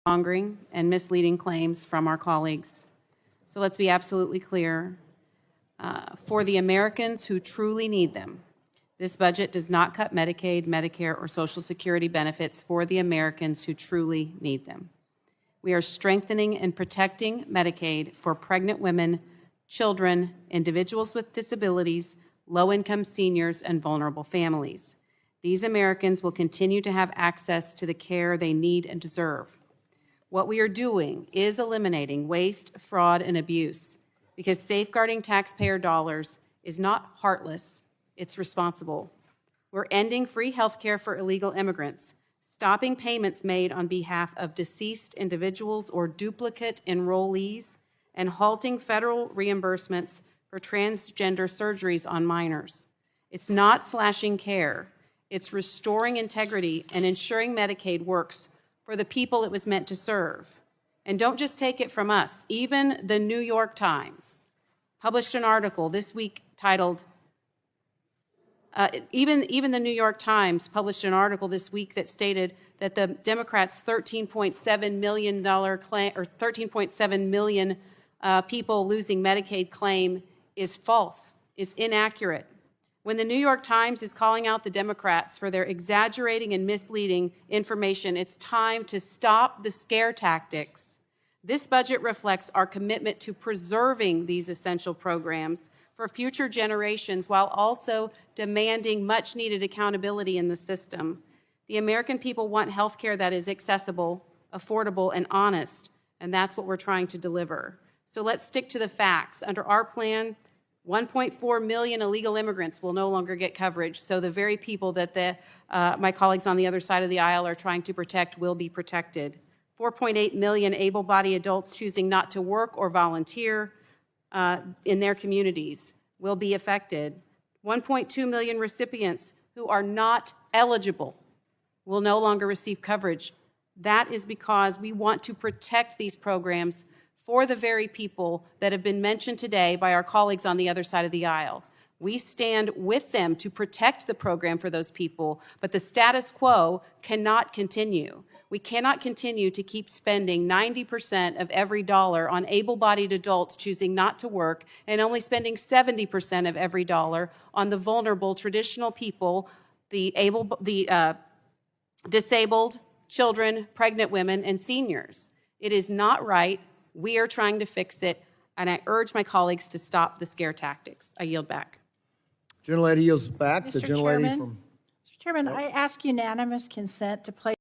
fear-mongering and misleading claims from our colleagues. So let's be absolutely clear. For the Americans who truly need them, this budget does not cut Medicaid, Medicare, or Social Security benefits for the Americans who truly need them. We are strengthening and protecting Medicaid for pregnant women, children, individuals with disabilities, low-income seniors, and vulnerable families. These Americans will continue to have access to the care they need and deserve. What we are doing is eliminating waste, fraud, and abuse, because safeguarding taxpayer dollars is not heartless, it's responsible. We're ending free health care for illegal immigrants, stopping payments made on behalf of deceased individuals or duplicate enrollees, and halting federal reimbursements for transgender surgeries on minors. It's not slashing care. It's restoring integrity and ensuring Medicaid works for the people it was meant to serve. And don't just take it from us. Even the New York Times published an article this week titled, even the New York Times published an article this week that stated that the Democrats' $13.7 million claim, or 13.7 million people losing Medicaid claim is false, is inaccurate. When the New York Times is calling out the Democrats for their exaggerating and misleading information, it's time to stop the scare tactics. This budget reflects our commitment to preserving these essential programs for future generations while also demanding much-needed accountability in the system. The American people want health care that is accessible, affordable, and honest, and that's what we're trying to deliver. So let's stick to the facts. Under our plan, 1.4 million illegal immigrants will no longer get coverage, so the very people that my colleagues on the other side of the aisle are trying to protect will be protected. 4.8 million able-bodied adults choosing not to work or volunteer in their communities will be affected. 1.2 million recipients who are not eligible will no longer receive coverage. That is because we want to protect these programs for the very people that have been mentioned today by our colleagues on the other side of the aisle. We stand with them to protect the program for those people, but the status quo cannot continue. We cannot continue to keep spending 90% of every dollar on able-bodied adults choosing not to work and only spending 70% of every dollar on the vulnerable traditional people, the disabled, children, pregnant women, and seniors. It is not right. We are trying to fix it, and I urge my colleagues to stop the scare tactics. I yield back. Gentlelady yields back. The Mr. gentlelady Chairman, from... Mr. Chairman, I ask unanimous consent to place